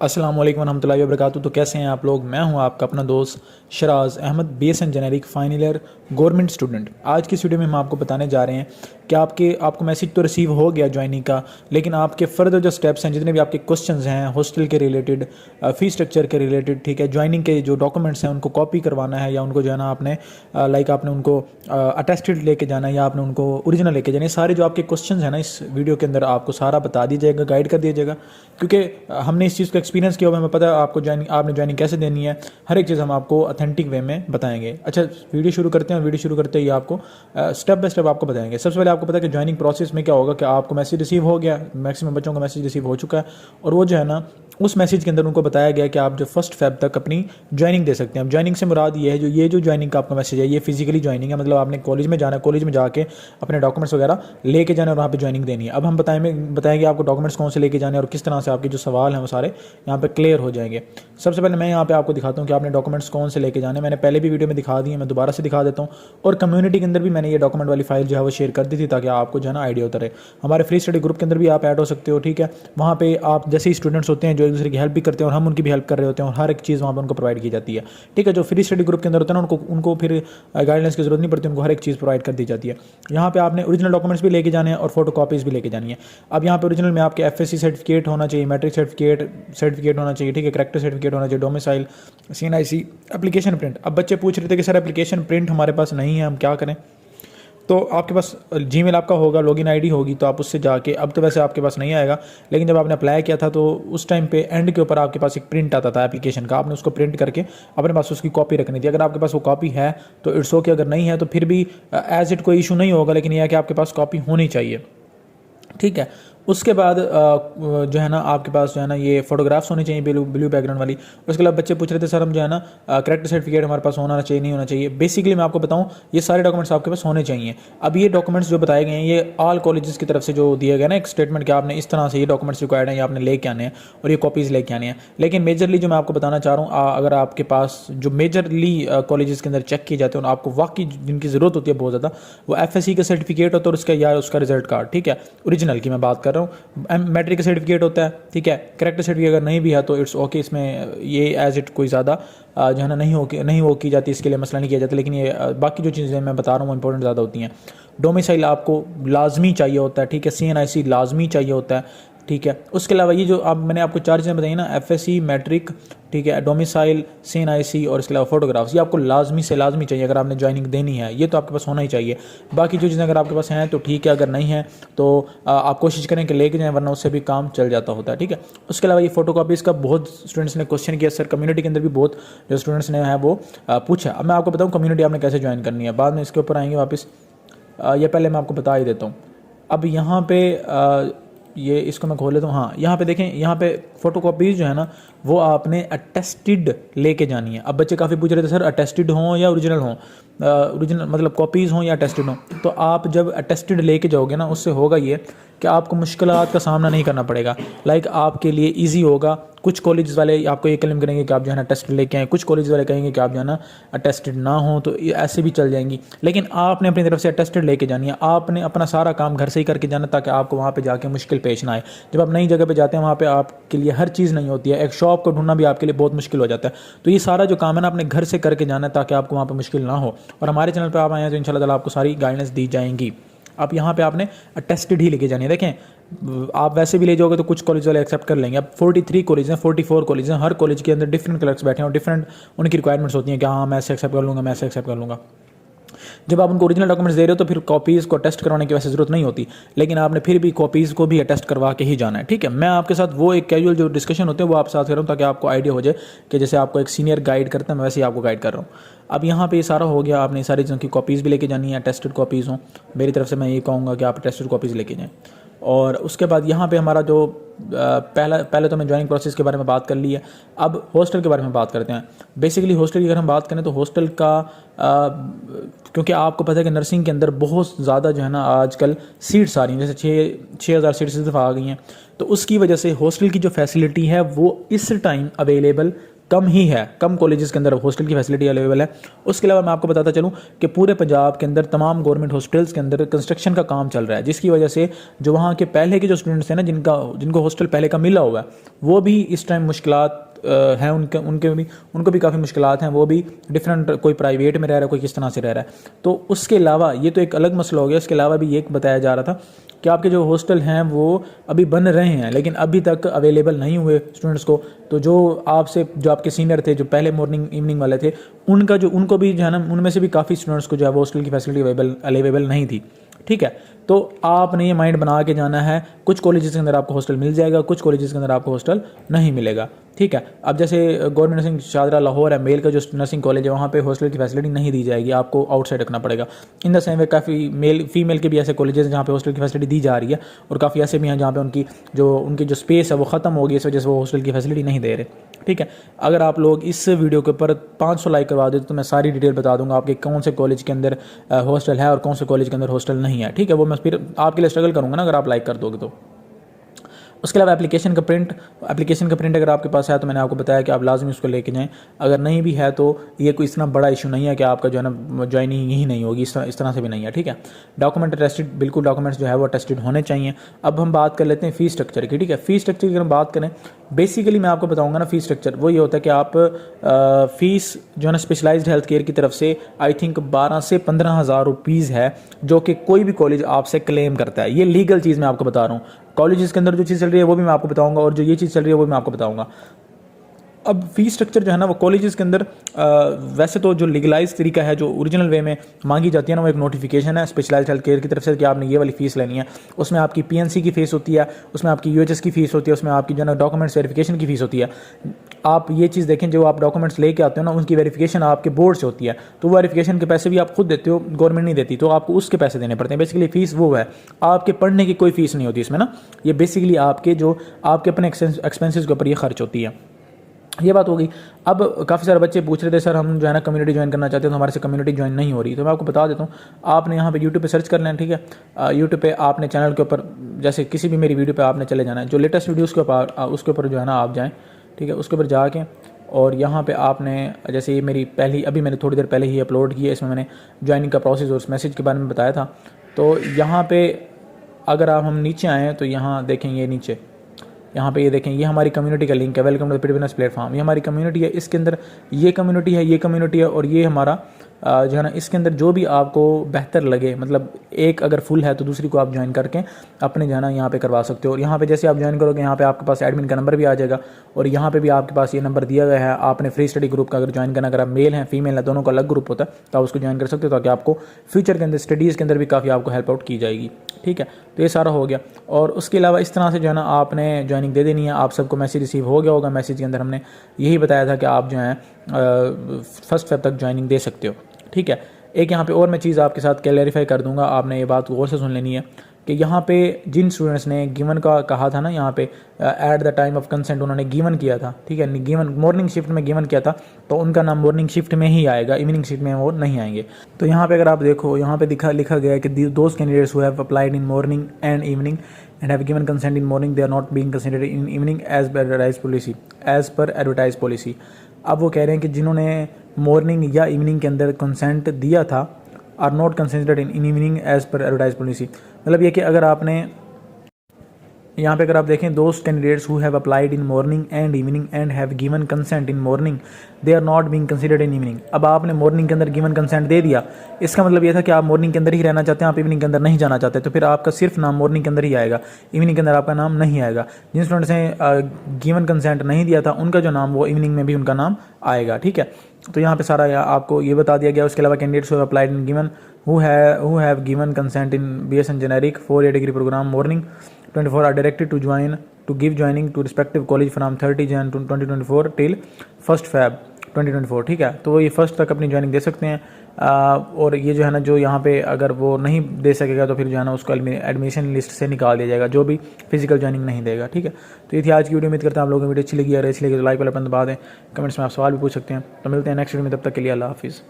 अस्सलाम वालेकुम रहमतुल्लाहि व बरकातुहू। तो कैसे हैं आप लोग? मैं हूं आपका अपना दोस्त Shiraz Ahmed, BSN generic final year government student. आज की वीडियो में हम आपको बताने जा रहे हैं कि आपको मैसेज तो रिसीव हो गया ज्वाइनिंग का, लेकिन आपके फर्दर जो स्टेप्स हैं, जितने भी आपके क्वेश्चंस हैं हॉस्टल के रिलेटेड, फ़ी स्ट्रक्चर के रिलेटेड, ठीक है, ज्वाइनिंग के जो डॉक्यूमेंट्स हैं उनको कॉपी करवाना है या उनको जो है ना आपने आपने उनको अटेस्टेड लेके जाना है या आपने उनको ओरिजिनल लेके जाना है। सारे जो आपके क्वेश्चंस हैं ना, इस वीडियो के अंदर आपको सारा बता दिया जाएगा, गाइड कर दिया जाएगा, क्योंकि हमने इस चीज़ को एक्सपीरियंस किया हुआ है। हमें पता है आपको आपने ज्वाइनिंग कैसे देनी है, हर एक चीज़ हम आपको ऑथेंटिक वे में बताएंगे। अच्छा, वीडियो शुरू करते हैं और वीडियो शुरू करते ही आपको स्टेप बाय स्टेप आपको बताएंगे। सबसे पहले आपको पता है कि ज्वाइनिंग प्रोसेस में क्या होगा कि आपको मैसेज रिसीव हो गया, मैक्सिमम बच्चों का मैसेज रिसीव हो चुका है, और वो जो है ना उस मैसेज के अंदर उनको बताया गया कि आप जो 1 फ़रवरी तक अपनी ज्वाइनिंग दे सकते हैं। अब ज्वाइनिंग से मुराद ये है, जो ज्वाइनिंग का आपका मैसेज है ये फिजिकली ज्वाइनिंग है, मतलब आपने कॉलेज में जाना है, कॉलेज में जाके अपने डॉक्यूमेंट्स वगैरह लेके जाना है और वहाँ पे ज्वाइनिंग देनी है। अब हम बताएंगे आपको डॉक्यूमेंट्स कौन से लेके जाने और किस तरह से आपके जो सवाल हैं वो सारे यहाँ पे क्लियर हो जाएंगे। सबसे पहले मैं यहाँ पे आपको दिखाता हूँ कि आपने डॉक्यूमेंट्स कौन से लेके जाने। मैंने पहले भी वीडियो में दिखा दिए, मैं दोबारा से दिखा देता हूँ, और कम्युनिटी के अंदर भी मैंने ये डॉक्यूमेंट वाली फाइल जो है वो शेयर कर दी थी ताकि आपको जो है ना आइडिया होता रहे। हमारे फ्री स्टडी ग्रुप के अंदर भी आप ऐड हो सकते हो, ठीक है। वहाँ पे आप जैसे ही स्टूडेंट्स होते हैं जो एक दूसरे की हेल्प भी करते हैं और हम उनकी भी हेल्प कर रहे होते हैं, और हर एक चीज़ वहाँ पर उनको प्रोवाइड की जाती है, ठीक है। जो फ्री स्टडी ग्रुप के अंदर होते हैं ना उनको फिर गाइडलाइंस की जरूरत नहीं पड़ती, उनको हर एक चीज़ प्रोवाइड कर दी जाती है। यहाँ पे आपने ओरिजिनल डॉक्यूमेंट्स भी लेके जाने हैं और फोटो कॉपीज़ भी लेके जानी है। अब यहाँ पे ओरिजिनल में आपके FSC सर्टिफिकेट होना चाहिए, मैट्रिक सर्टिफिकेट होना चाहिए, ठीक है, करैक्टर सर्टिफिकेट होना चाहिए, डोमिसाइल, CNIC, एप्लीकेशन प्रिंट। अब बच्चे पूछ रहे थे कि सर एप्लीकेशन प्रिंट हमारे पास नहीं है, हम क्या करें? तो आपके पास जीमेल आपका होगा, लॉगिन आईडी होगी, तो आप उससे जाके, अब तो वैसे आपके पास नहीं आएगा, लेकिन जब आपने अप्लाई किया था तो उस टाइम पे एंड के ऊपर आपके पास एक प्रिंट आता था एप्लीकेशन का, आपने उसको प्रिंट करके अपने पास उसकी कॉपी रखनी थी। अगर आपके पास वो कॉपी है तो इट्स ओके, अगर नहीं है तो फिर भी एज इट कोई इशू नहीं होगा, लेकिन यह है कि आपके पास कॉपी होनी चाहिए, ठीक है। उसके बाद जो है ना आपके पास जो है ना ये फोटोग्राफ्स होनी चाहिए ब्लू बैकग्राउंड वाली। उसके बाद बच्चे पूछ रहे थे सर हम जो है ना करैक्टर सर्टिफिकेट हमारे पास होना चाहिए, नहीं होना चाहिए। बेसिकली मैं आपको बताऊं, ये सारे डॉक्यूमेंट्स आपके पास होने चाहिए। अब ये डॉक्यूमेंट्स जो बताए गए हैं ये ऑल कॉलेजेस की तरफ से जो दिए गए ना एक स्टेटमेंट कि आपने इस तरह से ये डॉक्यूमेंट्स रिक्वायर्ड हैं, ये आपने लेके आने हैं और ये कॉपीज़ लेके आने हैं। लेकिन मेजरली जो मैं आपको बताना चाह रहा हूँ, अगर आपके पास जो मेजरली कॉलेजेस के अंदर चेक किए जाते हैं और आपको वाकई जिनकी ज़रूरत होती है बहुत ज़्यादा, वो FSC का सर्टिफिकेट होता है और उसका या उसका रिजल्ट कार्ड, ठीक है, ओरिजिनल की मैं बात कर रहा हूँ। मैट्रिक का सर्टिफिकेट होता है, ठीक है। करैक्टर सर्टिफिकेट अगर नहीं भी है तो इट्स ओके, इसमें ये एज इट कोई ज़्यादा जो है ना नहीं वो की जाती, इसके लिए मसला नहीं किया जाता। लेकिन ये बाकी जो चीज़ें मैं बता रहा हूँ वो इंपॉर्टेंट ज़्यादा होती हैं। डोमिसाइल आपको लाजमी चाहिए होता है, ठीक है, CNIC लाजमी चाहिए होता है, ठीक है। उसके अलावा ये जो मैंने आपको 4 चीज़ें बताई ना, FSC, मैट्रिक, ठीक है, डोमिसाइल, CNIC और इसके अलावा फोटोग्राफ्स, ये आपको लाजमी से लाजमी चाहिए अगर आपने ज्वाइनिंग देनी है, ये तो आपके पास होना ही चाहिए। बाकी जो चीज़ें अगर आपके पास हैं तो ठीक है, अगर नहीं है तो आप कोशिश करें कि लेके जाएं, वरना उससे भी काम चल जाता होता है, ठीक है। उसके अलावा ये फोटोकॉपीज़ का बहुत स्टूडेंट्स ने क्वेश्चन किया सर, कम्युनिटी के अंदर भी बहुत जो स्टूडेंट्स ने है वो पूछा। अब मैं आपको बताऊँ कम्युनिटी आपने कैसे ज्वाइन करनी है, बाद में इसके ऊपर आएंगे वापस, ये पहले मैं आपको बता ही देता हूँ। अब यहाँ पे ये इसको मैं खोल लेता हूँ। हाँ, यहाँ पे देखें, यहाँ पे फोटोकॉपीज़ जो है ना वो आपने अटेस्टेड लेके जानी है। अब बच्चे काफ़ी पूछ रहे थे सर अटेस्टेड हों या ओरिजिनल हों, ओरिजिनल मतलब कॉपीज़ हों या अटेस्टेड हों। तो आप जब अटेस्टेड लेके जाओगे ना, उससे होगा ये कि आपको मुश्किलात का सामना नहीं करना पड़ेगा। लाइक आपके लिए ईजी होगा। कुछ कॉलेज वाले आपको ये क्लेम करेंगे कि आप जो है ना अटेस्टेड लेके आएँ, कुछ कॉलेज वाले कहेंगे कि आप जो है ना अटेस्टेड ना हो, तो ऐसे भी चल जाएंगी। लेकिन आपने अपनी तरफ से अटेस्टेड लेके जानी है, आपने अपना सारा काम घर से ही करके जाना ताकि आपको वहाँ पे जाके मुश्किल पेश ना आए। जब आप नई जगह पे जाते हैं वहाँ पे आपके लिए हर चीज़ नहीं होती है, एक शॉप को ढूंढना भी आपके लिए बहुत मुश्किल हो जाता है। तो ये सारा जो काम है ना अपने घर से करके जाना है ताकि आपको वहाँ पर मुश्किल ना हो। और हमारे चैनल पर आप आए हैं तो इंशाल्लाह ताला आपको सारी गाइडेंस दी जाएंगी। अब यहाँ पे आपने अटेस्टेड ही लेके जानी है। देखें, आप वैसे भी ले जाओगे तो कुछ कॉलेज वाले एक्सेप्ट कर लेंगे। अब 43 कॉलेज हैं, 44 कॉलेज हैं, हर कॉलेज के अंदर डिफरेंट क्लर्क्स बैठे हैं और डिफरेंट उनकी रिक्वायरमेंट्स होती हैं कि हाँ मैं ऐसे एक्सेप्ट कर लूँगा, मैं ऐसे एक्सेप्ट कर लूँगा। जब आप उनको ओरिजिनल डॉक्यूमेंट्स दे रहे हो तो फिर कॉपीज़ को टेस्ट करवाने की वैसे ज़रूरत नहीं होती, लेकिन आपने फिर भी कॉपीज़ को भी अटेस्ट करवा के ही जाना है, ठीक है। मैं आपके साथ वो एक कैजुअल जो डिस्कशन होते हैं वो आपके साथ कर रहा हूँ ताकि आपको आइडिया हो जाए कि जैसे आपको एक सीनियर गाइड करता है, मैं वैसे ही आपको गाइड कर रहा हूँ। अब यहाँ पे ये सारा हो गया, आपने सारी चीज़ों की कॉपीज़ भी लेके जानी है, टेस्टेड कॉपीज़ हों। मेरी तरफ से मैं ये कहूँगा कि आप टेस्टेड कॉपीज़ लेके जाएँ। और उसके बाद यहाँ पे हमारा जो पहले तो मैं ज्वाइनिंग प्रोसेस के बारे में बात कर ली है। अब हॉस्टल के बारे में बात करते हैं। बेसिकली हॉस्टल की अगर हम बात करें तो हॉस्टल का क्योंकि आपको पता है कि नर्सिंग के अंदर बहुत ज़्यादा जो है ना आजकल सीट्स आ रही हैं, जैसे 6,000 सीट्स इस दफ़ा आ गई हैं, तो उसकी वजह से हॉस्टल की जो फैसिलिटी है वो इस टाइम अवेलेबल कम ही है, कम कॉलेजेस के अंदर हॉस्टल की फैसिलिटी अवेलेबल है। उसके अलावा मैं आपको बताता चलूँ कि पूरे पंजाब के अंदर तमाम गवर्नमेंट हॉस्टल्स के अंदर कंस्ट्रक्शन का काम चल रहा है, जिसकी वजह से जो वहाँ के पहले के जो स्टूडेंट्स हैं ना, जिनको हॉस्टल पहले का मिला हुआ है, वो भी इस टाइम मुश्किलात हैं उनको भी काफ़ी मुश्किलात हैं। वो भी डिफरेंट, कोई प्राइवेट में रह रहा है, कोई किस तरह से रह रहा है। तो उसके अलावा ये तो एक अलग मसला हो गया। इसके अलावा भी ये बताया जा रहा था कि आपके जो हॉस्टल हैं वो अभी बन रहे हैं, लेकिन अभी तक अवेलेबल नहीं हुए स्टूडेंट्स को। तो जो आपके सीनियर थे, जो पहले मॉर्निंग इवनिंग वाले थे, उनको भी जो है ना, उनमें से भी काफ़ी स्टूडेंट्स को जो है वो हॉस्टल की फैसिलिटी अवेलेबल नहीं थी। ठीक है, तो आपने ये माइंड बना के जाना है, कुछ कॉलेजेस के अंदर आपको हॉस्टल मिल जाएगा, कुछ कॉलेजेस के अंदर आपको हॉस्टल नहीं मिलेगा। ठीक है, अब जैसे गवर्नमेंट नर्सिंग शाहदरा लाहौर है, मेल का जो नर्सिंग कॉलेज है, वहाँ पे हॉस्टल की फैसिलिटी नहीं दी जाएगी, आपको आउटसाइड रखना पड़ेगा। इन द सेम वे काफ़ी फीमेल के भी ऐसे कॉलेजेस हैं जहाँ पे हॉस्टल की फैसिलिटी दी जा रही है, और काफ़ी ऐसे भी हैं जहाँ पे उनकी जो स्पेस है वो ख़त्म हो गई, इस वजह से वो हॉस्टल की फैसिलिटी नहीं दे रहे। ठीक है, अगर आप लोग इस वीडियो के ऊपर 500 लाइक करवा दे तो मैं सारी डिटेल बता दूंगा आपके कौन से कॉलेज के अंदर हॉस्टल है और कौन से कॉलेज के अंदर हॉस्टल नहीं है। ठीक है, वो मैं फिर आपके लिए स्ट्रगल करूँगा ना, अगर आप लाइक कर दोगे तो। उसके अलावा एप्लीकेशन का प्रिंट अगर आपके पास है तो मैंने आपको बताया कि आप लाजमी उसको लेके जाएं। अगर नहीं भी है तो ये कोई इतना बड़ा इशू नहीं है कि आपका जो है ना ज्वाइनिंग ही नहीं होगी, इस तरह से भी नहीं है। ठीक है, डॉक्यूमेंट टेस्टेड, बिल्कुल डॉक्यूमेंट्स जो है वो टेस्टेड होने चाहिए। अब हम बात कर लेते हैं फ़ीस स्ट्रक्चर की। ठीक है, फ़ीस स्ट्रक्चर की अगर हम बात करें, बेसिकली मैं आपको बताऊंगा ना, फ़ीस स्ट्रक्चर वो ये होता है कि आप फ़ीस जो है ना स्पेशलाइज्ड हेल्थ केयर की तरफ से आई थिंक 12 से 15 हज़ार रुपीज़ है, जो कि कोई भी कॉलेज आपसे क्लेम करता है। ये लीगल चीज़ मैं आपको बता रहा हूँ। कॉलेजेस के अंदर जो चीज़ चल रही है वो भी मैं आपको बताऊंगा, और जो ये चीज़ चल रही है वो भी मैं आपको बताऊंगा। अब फ़ीस स्ट्रक्चर जो है ना वो कॉलेजेस के अंदर वैसे तो जो लीगलाइज तरीका है, जो ओरिजिनल वे में मांगी जाती है ना, वो एक नोटिफिकेशन है स्पेशलाइज्ड हेल्थ केयर की तरफ से कि आपने ये वाली फ़ीस लेनी है। उसमें आपकी पीएनसी की फ़ीस होती है, उसमें आपकी यूएचएस की फ़ीस होती है, उसमें आपकी जो है ना डॉक्यूमेंट्स वेरिफिकेशन की फ़ीस होती है। आप ये चीज़ देखें, जो आप डॉक्यूमेंट्स लेके आते हो ना, उनकी वेरिफिकेशन आपके बोर्ड से होती है, तो वो वेरिफिकेशन के पैसे भी आप खुद देते हो, गवर्नमेंट नहीं देती, तो आपको उसके पैसे देने पड़ते हैं। बेसिकली फ़ीस वो है, आपके पढ़ने की कोई फ़ीस नहीं होती इसमें ना। ये बेसिकली आपके अपने एक्सपेंसेस के ऊपर ये खर्च होती है। ये बात हो गई। अब काफ़ी सारे बच्चे पूछ रहे थे, सर हम जो है ना कम्युनिटी ज्वाइन करना चाहते हैं तो हमारे से कम्युनिटी ज्वाइन नहीं हो रही। तो मैं आपको बता देता हूँ, आपने यहाँ पे यूट्यूब पे सर्च कर लेना। ठीक है, यूट्यूब पे आपने चैनल के ऊपर, जैसे किसी भी मेरी वीडियो पे आपने चले जाना है, जो लेटेस्ट वीडियो उसके ऊपर जो है ना आप जाएँ। ठीक है, उसके ऊपर जाके और यहाँ पे आपने, जैसे ये मेरी अभी मैंने थोड़ी देर पहले ही अपलोड की है, इसमें मैंने ज्वाइनिंग का प्रोसेस और उस मैसेज के बारे में बताया था। तो यहाँ पर अगर हम नीचे आएँ तो यहाँ देखेंगे, नीचे यहाँ पे ये देखें, ये हमारी कम्युनिटी का लिंक है, welcome to the previous platform. ये हमारी कम्युनिटी है, इसके अंदर ये कम्युनिटी है, और ये हमारा जो है ना, इसके अंदर जो भी आपको बेहतर लगे, मतलब एक अगर फुल है तो दूसरी को आप ज्वाइन करके अपने जो है ना यहाँ पे करवा सकते हो। और यहाँ पे जैसे आप ज्वाइन करोगे, यहाँ पे आपके पास एडमिन का नंबर भी आ जाएगा, और यहाँ पे भी आपके पास ये नंबर दिया गया है। आपने फ्री स्टडी ग्रुप का अगर ज्वाइन करना, अगर आप मेल हैं फीमेल है दोनों का अलग ग्रुप होता है, तो आप उसको ज्वाइन कर सकते हो, ताकि आपको फ्यूचर के अंदर स्टडीज़ के अंदर भी काफ़ी आपको हेल्प आउट की जाएगी। ठीक है, तो ये सारा हो गया। और उसके अलावा इस तरह से जो है ना आपने ज्वाइनिंग दे देनी है। आप सबको मैसेज रिसीव हो गया होगा, मैसेज के अंदर हमने यही बताया था कि आप जो है 1 फ़रवरी तक ज्वाइनिंग दे सकते हो। ठीक है, एक यहाँ पे और मैं चीज़ आपके साथ क्लैरिफाई कर दूंगा, आपने ये बात गौर से सुन लेनी है कि यहाँ पे जिन स्टूडेंट्स ने गिवन का कहा था ना, यहाँ पे at the time of consent उन्होंने गिवन किया था। ठीक है, गिवन मॉर्निंग शिफ्ट में गिवन किया था, तो उनका नाम मॉर्निंग शिफ्ट में ही आएगा, इवनिंग शिफ्ट में वो नहीं आएंगे। तो यहाँ पे अगर आप देखो, यहाँ पे लिखा गया है कि those candidates who have applied in morning and evening and have given consent in morning, they are not being considered in evening as per advertised policy। अब वो कह रहे हैं कि जिन्होंने मॉर्निंग या इवनिंग के अंदर कंसेंट दिया था, are not considered in evening as per advertise policy. मतलब ये कि अगर आपने यहाँ पे अगर आप देखें, those candidates who have applied in morning and evening and have given consent in morning, they are not being considered in evening. अब आपने मॉर्निंग के अंदर गिवन कंसेंट दे दिया, इसका मतलब ये था कि आप मॉर्निंग के अंदर ही रहना चाहते हैं, आप इवनिंग के अंदर नहीं जाना चाहते, तो फिर आपका सिर्फ नाम मॉर्निंग के अंदर ही आएगा, इवनिंग के अंदर आपका नाम नहीं आएगा। जिन स्टूडेंट्स ने गिवन कंसेंट नहीं दिया था, उनका जो नाम वो इवनिंग में भी उनका नाम आएगा। ठीक है, तो यहाँ पे सारा आपको ये बता दिया गया। उसके अलावा candidates who have applied in given who have given consent in BSN generic 4-year degree program morning 24 are directed to give joining to respective college from 30 Jan 2024 till 1 Feb 2024। ठीक है, तो ये 1 तक अपनी ज्वाइनिंग दे सकते हैं। और ये जो है ना, जो यहाँ पे अगर वो नहीं दे सकेगा तो फिर जो है ना उसको एडमिशन लिस्ट से निकाल दिया जाएगा, जो भी फिजिकल ज्वाइनिंग नहीं देगा। ठीक है, तो ये थी आज की वीडियो। उम्मीद करता हूँ आप लोगों को वीडियो अच्छी लगी। अगर अच्छी लगी तो लाइक वाला बटन दबा दें, कमेंट्स में आप सवाल भी पूछ सकते हैं। तो मिलते हैं नेक्स्ट वीडियो में, तब तक के लिए अल्लाह हाफिज़।